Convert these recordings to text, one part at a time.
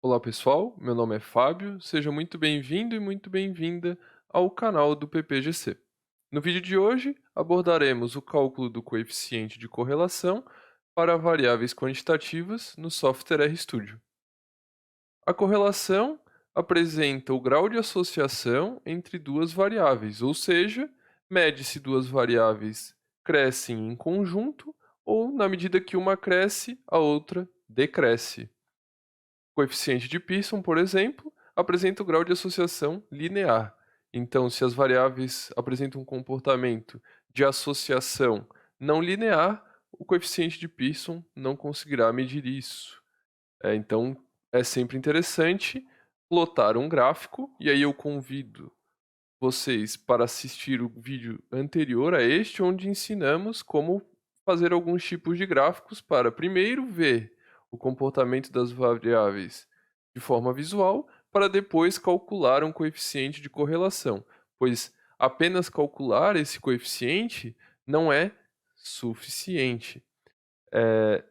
Olá pessoal, meu nome é Fábio, seja muito bem-vindo e muito bem-vinda ao canal do PPGC. No vídeo de hoje abordaremos o cálculo do coeficiente de correlação para variáveis quantitativas no software RStudio. A correlação apresenta o grau de associação entre duas variáveis, ou seja, mede se duas variáveis crescem em conjunto ou, na medida que uma cresce, a outra decresce. O coeficiente de Pearson, por exemplo, apresenta o grau de associação linear. Então, se as variáveis apresentam um comportamento de associação não linear, o coeficiente de Pearson não conseguirá medir isso. Então, é sempre interessante plotar um gráfico, e aí eu convido vocês para assistir o vídeo anterior a este, onde ensinamos como fazer alguns tipos de gráficos para primeiro ver o comportamento das variáveis de forma visual, para depois calcular um coeficiente de correlação, pois apenas calcular esse coeficiente não é suficiente. É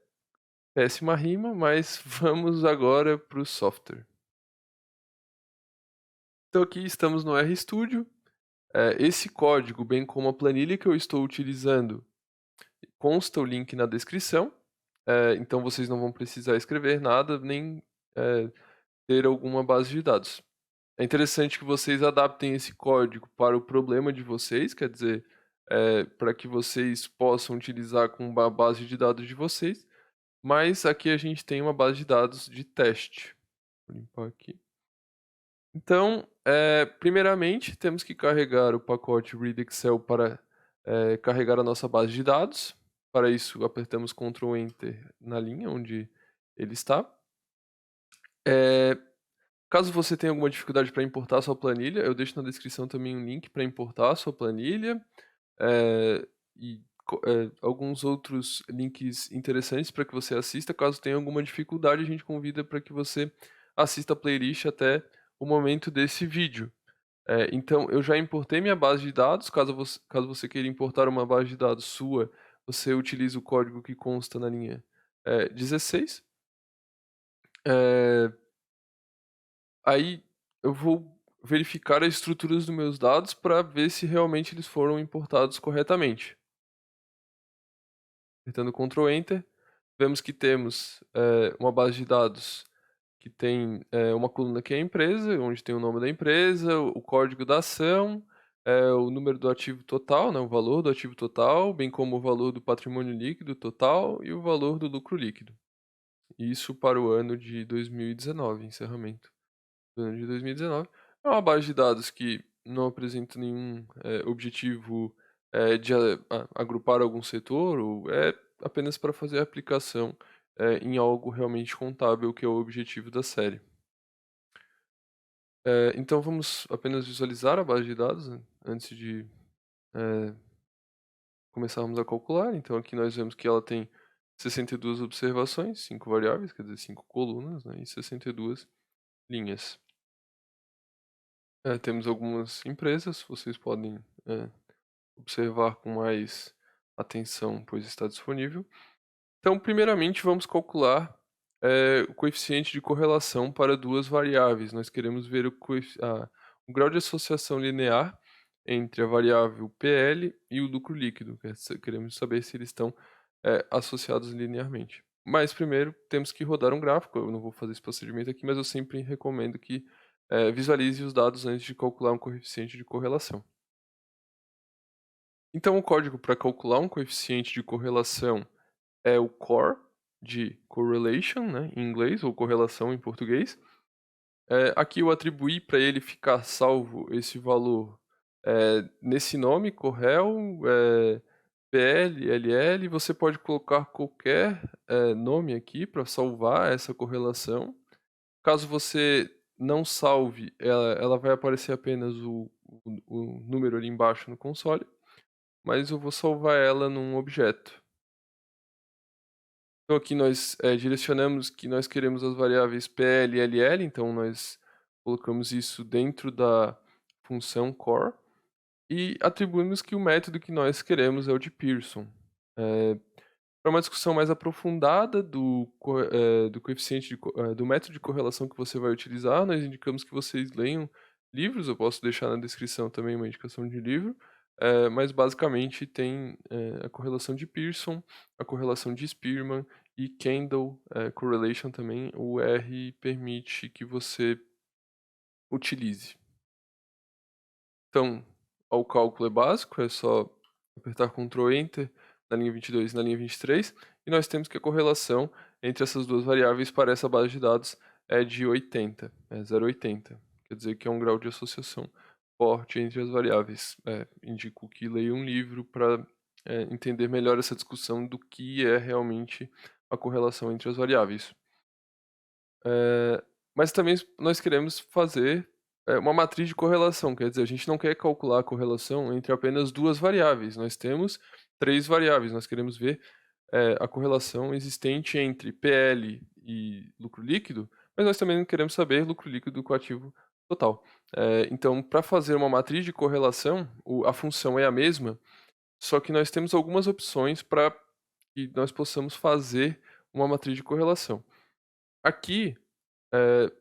péssima rima, mas vamos agora para o software. Então aqui estamos no RStudio. Esse código, bem como a planilha que eu estou utilizando, consta o link na descrição. Então vocês não vão precisar escrever nada, nem eh, ter alguma base de dados. É interessante que vocês adaptem esse código para o problema de vocês, quer dizer, para que vocês possam utilizar com a base de dados de vocês, mas aqui a gente tem uma base de dados de teste. Vou limpar aqui. Então, primeiramente, temos que carregar o pacote read Excel para carregar a nossa base de dados. Para isso, apertamos Ctrl Enter na linha onde ele está. Eh, Caso você tenha alguma dificuldade para importar a sua planilha, eu deixo na descrição também um link para importar a sua planilha, e alguns outros links interessantes para que você assista. Caso tenha alguma dificuldade, a gente convida para que você assista a playlist até o momento desse vídeo. Então, eu já importei minha base de dados. Caso você queira importar uma base de dados sua, você utiliza o código que consta na linha 16. Eh, Aí eu vou verificar as estruturas dos meus dados para ver se realmente eles foram importados corretamente. Apertando Ctrl Enter, vemos que temos uma base de dados que tem uma coluna que é a empresa, onde tem o nome da empresa, o código da ação, o número do ativo total, né, o valor do ativo total, bem como o valor do patrimônio líquido total e o valor do lucro líquido. Isso para o ano de 2019, encerramento do ano de 2019. É uma base de dados que não apresenta nenhum objetivo de agrupar algum setor, ou é apenas para fazer a aplicação em algo realmente contábil, que é o objetivo da série. Então vamos apenas visualizar a base de dados, né, antes de eh, começarmos a calcular. Então aqui nós vemos que ela tem 62 observações, 5 variáveis, quer dizer, 5 colunas, né, e 62 linhas. Temos algumas empresas, vocês podem observar com mais atenção, pois está disponível. Então, primeiramente, vamos calcular o coeficiente de correlação para duas variáveis. Nós queremos ver o grau de associação linear entre a variável PL e o lucro líquido. Queremos saber se eles estão associados linearmente. Mas primeiro temos que rodar um gráfico. Eu não vou fazer esse procedimento aqui, mas eu sempre recomendo que visualize os dados antes de calcular um coeficiente de correlação. Então, o código para calcular um coeficiente de correlação é o core, de correlation, né, em inglês, ou correlação em português. Aqui eu atribuí para ele ficar salvo esse valor nesse nome, correl, PL, LL. Você pode colocar qualquer nome aqui para salvar essa correlação. Caso você não salve, ela vai aparecer apenas o número ali embaixo no console, mas eu vou salvar ela num objeto. Então aqui nós direcionamos que nós queremos as variáveis PL e LL, então nós colocamos isso dentro da função core e atribuímos que o método que nós queremos é o de Pearson. Para uma discussão mais aprofundada do coeficiente do método de correlação que você vai utilizar, nós indicamos que vocês leiam livros, eu posso deixar na descrição também uma indicação de livro, mas basicamente tem, a correlação de Pearson, a correlação de Spearman e Kendall, correlation também, o R permite que você utilize. Então, o cálculo é básico, é só apertar Ctrl Enter na linha 22 e na linha 23, e nós temos que a correlação entre essas duas variáveis para essa base de dados é de 80, é 0,80. Quer dizer que é um grau de associação forte entre as variáveis. Indico que leia um livro para entender melhor essa discussão do que é realmente a correlação entre as variáveis. Mas também nós queremos fazer uma matriz de correlação, quer dizer, a gente não quer calcular a correlação entre apenas duas variáveis, nós temos três variáveis, nós queremos ver a correlação existente entre PL e lucro líquido, mas nós também queremos saber lucro líquido com ativo total. Então, para fazer uma matriz de correlação, a função é a mesma, só que nós temos algumas opções para que nós possamos fazer uma matriz de correlação. Aqui, eh,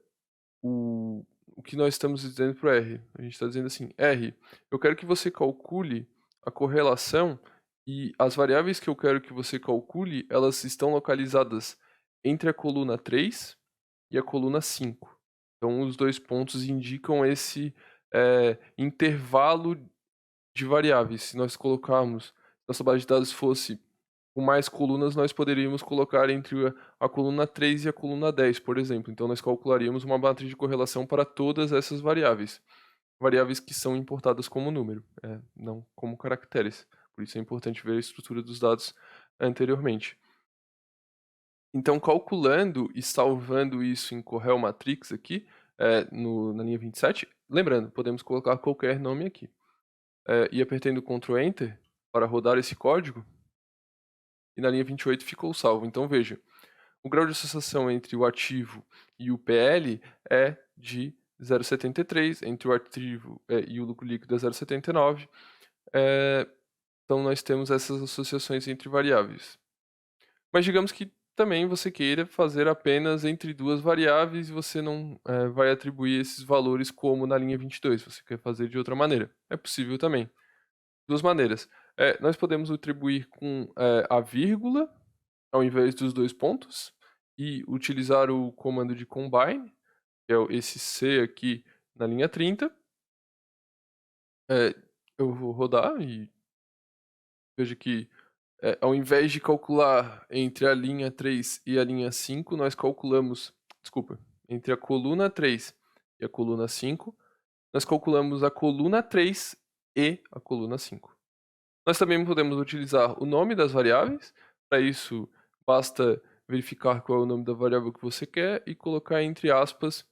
o que nós estamos dizendo para o R? A gente está dizendo assim, R, eu quero que você calcule a correlação e as variáveis que eu quero que você calcule, elas estão localizadas entre a coluna 3 e a coluna 5. Então, os dois pontos indicam esse intervalo de variáveis. Se nós colocarmos, nossa base de dados fosse com mais colunas, nós poderíamos colocar entre a coluna 3 e a coluna 10, por exemplo. Então, nós calcularíamos uma matriz de correlação para todas essas variáveis. Variáveis que são importadas como número, não como caracteres. Por isso é importante ver a estrutura dos dados anteriormente. Então, calculando e salvando isso em Corel Matrix aqui, na linha 27, lembrando, podemos colocar qualquer nome aqui. E apertando Ctrl Enter para rodar esse código, e na linha 28 ficou salvo. Então veja, o grau de associação entre o ativo e o PL é de 0,73, entre o ativo e o lucro líquido é 0,79. Então nós temos essas associações entre variáveis. Mas digamos que também você queira fazer apenas entre duas variáveis e você não vai atribuir esses valores como na linha 22, você quer fazer de outra maneira. É possível também. Duas maneiras. Nós podemos atribuir com a vírgula ao invés dos dois pontos e utilizar o comando de combine, que é esse C aqui na linha 30. Eu vou rodar e veja que ao invés de calcular entre a linha 3 e a linha 5, nós calculamos, desculpa, entre a coluna 3 e a coluna 5, nós calculamos a coluna 3 e a coluna 5. Nós também podemos utilizar o nome das variáveis. Para isso, basta verificar qual é o nome da variável que você quer e colocar entre aspas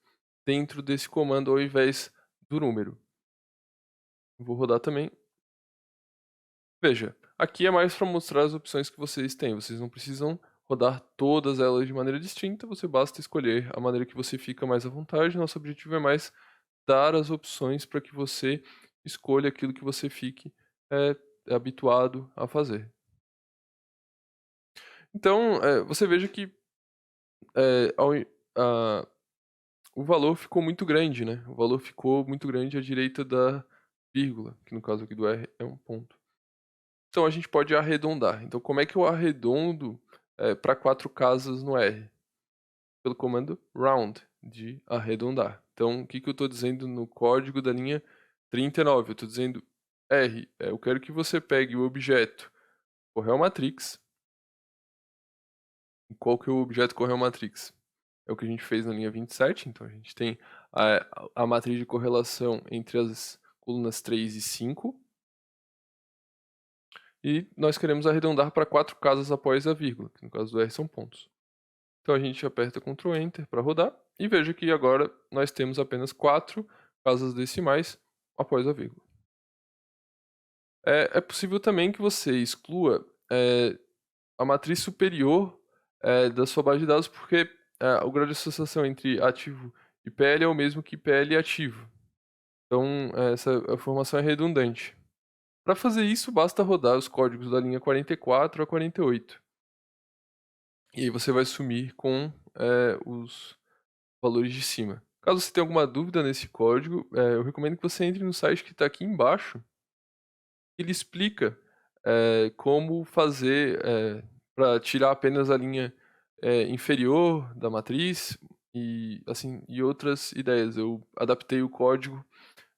dentro desse comando ao invés do número. Vou rodar também. Veja, aqui é mais para mostrar as opções que vocês têm. Vocês não precisam rodar todas elas de maneira distinta, você basta escolher a maneira que você fica mais à vontade. Nosso objetivo é mais dar as opções para que você escolha aquilo que você fique habituado a fazer. Então, você veja que o valor ficou muito grande, né? O valor ficou muito grande à direita da vírgula, que no caso aqui do R é um ponto. Então, a gente pode arredondar. Então, como é que eu arredondo para 4 casas no R? Pelo comando round, de arredondar. Então, o que eu estou dizendo no código da linha 39? Eu estou dizendo R, eu quero que você pegue o objeto Corel Matrix. Qual que é o objeto Corel Matrix? É o que a gente fez na linha 27, então a gente tem a matriz de correlação entre as colunas 3 e 5. E nós queremos arredondar para 4 casas após a vírgula, que no caso do R são pontos. Então a gente aperta Ctrl Enter para rodar e veja que agora nós temos apenas 4 casas decimais após a vírgula. É possível também que você exclua a matriz superior da sua base de dados, porque o grau de associação entre ativo e PL é o mesmo que PL e ativo. Então, essa informação é redundante. Para fazer isso, basta rodar os códigos da linha 44 a 48. e aí você vai sumir com os valores de cima. Caso você tenha alguma dúvida nesse código, eu recomendo que você entre no site que está aqui embaixo. Ele explica como fazer para tirar apenas a linha inferior da matriz e assim e outras ideias. Eu adaptei o código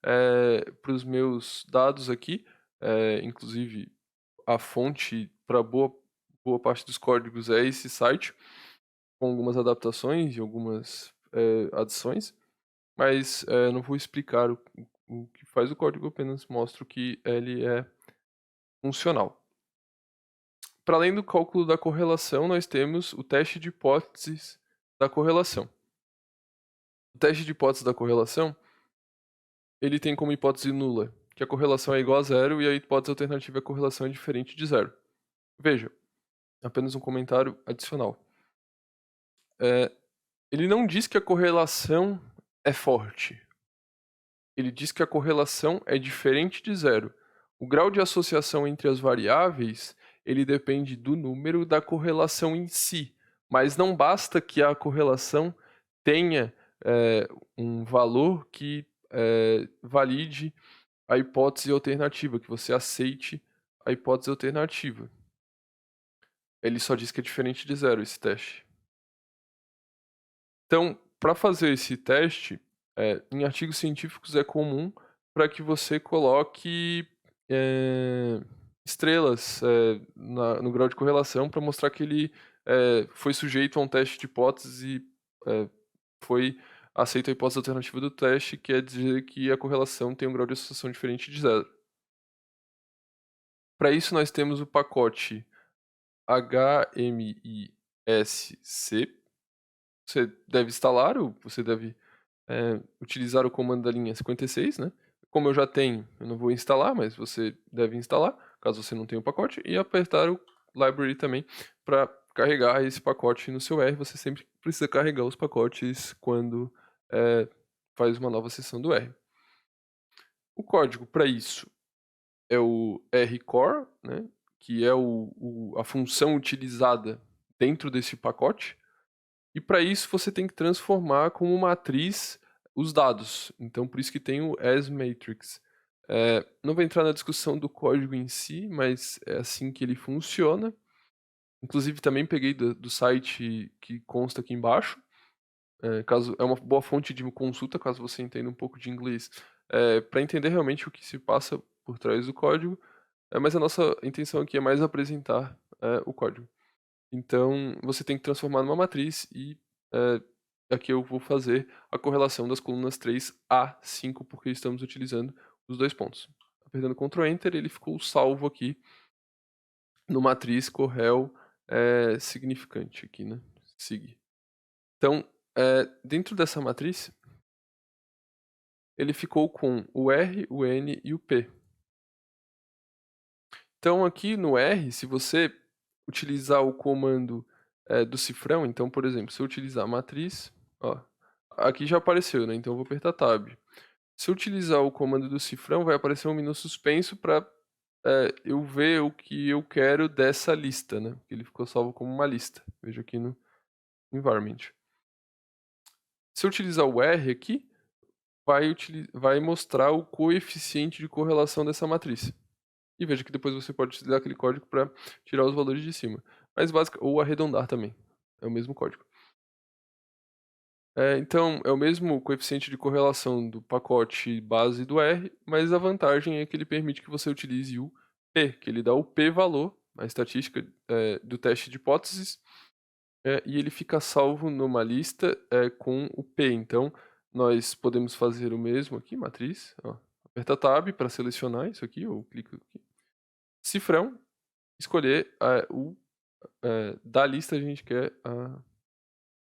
para os meus dados aqui, inclusive a fonte para boa parte dos códigos é esse site, com algumas adaptações e algumas adições, mas não vou explicar o que faz o código, apenas mostro que ele é funcional. Para além do cálculo da correlação, nós temos o teste de hipóteses da correlação. O teste de hipótese da correlação, ele tem como hipótese nula que a correlação é igual a zero e a hipótese alternativa é a correlação é diferente de zero. Veja, apenas um comentário adicional. Ele não diz que a correlação é forte. Ele diz que a correlação é diferente de zero. O grau de associação entre as variáveis, ele depende do número da correlação em si, mas não basta que a correlação tenha um valor que valide a hipótese alternativa, que você aceite a hipótese alternativa. Ele só diz que é diferente de zero esse teste. Então, para fazer esse teste, em artigos científicos é comum para que você coloque estrelas no grau de correlação para mostrar que ele foi sujeito a um teste de hipótese e foi aceita a hipótese alternativa do teste, que é dizer que a correlação tem um grau de associação diferente de zero. Para isso, nós temos o pacote HMISC. Você deve instalar, ou você deve utilizar o comando da linha 56, né? Como eu já tenho, eu não vou instalar, mas você deve instalar, caso você não tenha o pacote, e apertar o library também para carregar esse pacote no seu R. Você sempre precisa carregar os pacotes quando faz uma nova sessão do R. O código para isso é o rcore, né? Que é a função utilizada dentro desse pacote. E para isso você tem que transformar como matriz os dados. Então por isso que tem o as matrix. Não vou entrar na discussão do código em si, mas é assim que ele funciona. Inclusive também peguei do site que consta aqui embaixo. É uma boa fonte de consulta, caso você entenda um pouco de inglês, para entender realmente o que se passa por trás do código. Mas a nossa intenção aqui é mais apresentar o código. Então, você tem que transformar numa matriz e aqui eu vou fazer a correlação das colunas 3 a 5, porque estamos utilizando os dois pontos. Apertando Ctrl Enter, ele ficou salvo aqui no matriz correl significante aqui, né? Sig. Então, dentro dessa matriz, ele ficou com o R, o N e o P. Então, aqui no R, se você utilizar o comando do cifrão, então, por exemplo, se eu utilizar a matriz, ó, aqui já apareceu, né? Então eu vou apertar Tab. Se eu utilizar o comando do cifrão, vai aparecer um menu suspenso para eu ver o que eu quero dessa lista, né? Ele ficou salvo como uma lista. Veja aqui no environment. Se eu utilizar o R aqui, vai mostrar o coeficiente de correlação dessa matriz. E veja que depois você pode utilizar aquele código para tirar os valores de cima. Mas ou arredondar também. É o mesmo código. Então, é o mesmo coeficiente de correlação do pacote base do R, mas a vantagem é que ele permite que você utilize o P, que ele dá o P-valor, a estatística do teste de hipóteses, e ele fica salvo numa lista com o P. Então, nós podemos fazer o mesmo aqui, matriz, ó. Aperta Tab para selecionar isso aqui, ou clica aqui. Cifrão, escolher da lista a gente quer a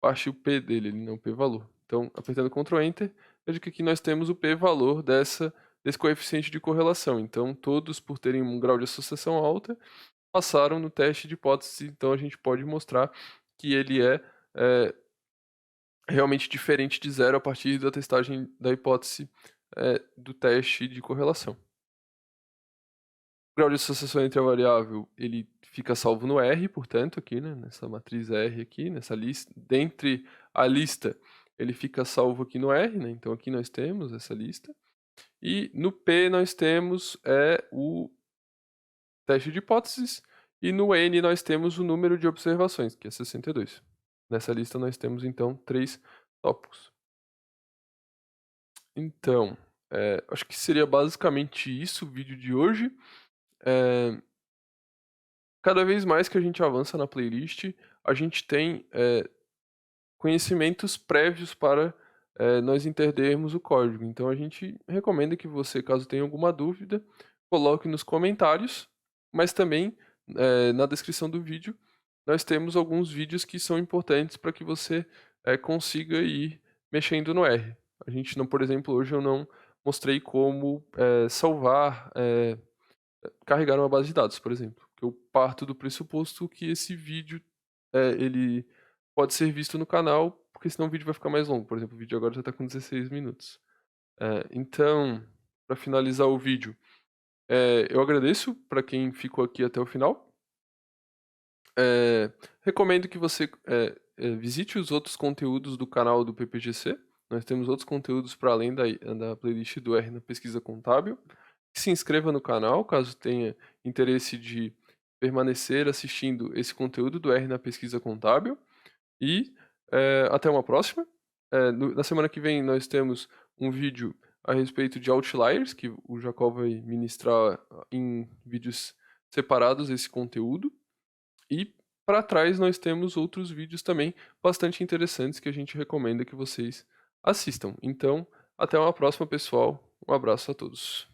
parte o P dele, não o P-valor. Então, apertando Ctrl Enter, veja que aqui nós temos o P-valor desse coeficiente de correlação. Então, todos, por terem um grau de associação alta, passaram no teste de hipótese. Então, a gente pode mostrar que ele é realmente diferente de zero a partir da testagem da hipótese do teste de correlação. O grau de associação entre a variável, ele fica salvo no R, portanto, aqui, né, nessa matriz R aqui, nessa lista, dentre a lista, ele fica salvo aqui no R, né, então aqui nós temos essa lista. E no P nós temos o teste de hipóteses, e no N nós temos o número de observações, que é 62. Nessa lista nós temos, então, 3 tópicos. Então, acho que seria basicamente isso o vídeo de hoje. Cada vez mais que a gente avança na playlist, a gente tem conhecimentos prévios para nós entendermos o código. Então a gente recomenda que você, caso tenha alguma dúvida, coloque nos comentários, mas também na descrição do vídeo nós temos alguns vídeos que são importantes para que você consiga ir mexendo no R. A gente não, por exemplo, hoje eu não mostrei como salvar, carregar uma base de dados, por exemplo. Que eu parto do pressuposto que esse vídeo ele pode ser visto no canal, porque senão o vídeo vai ficar mais longo. Por exemplo, o vídeo agora já está com 16 minutos. Então, para finalizar o vídeo, eu agradeço para quem ficou aqui até o final. Recomendo que você visite os outros conteúdos do canal do PPGC. Nós temos outros conteúdos para além da playlist do R na pesquisa contábil. Se inscreva no canal, caso tenha interesse de permanecer assistindo esse conteúdo do R na pesquisa contábil. E até uma próxima. Na semana que vem nós temos um vídeo a respeito de outliers, que o Jacó vai ministrar em vídeos separados esse conteúdo. E para trás nós temos outros vídeos também bastante interessantes que a gente recomenda que vocês assistam. Então, até uma próxima, pessoal. Um abraço a todos.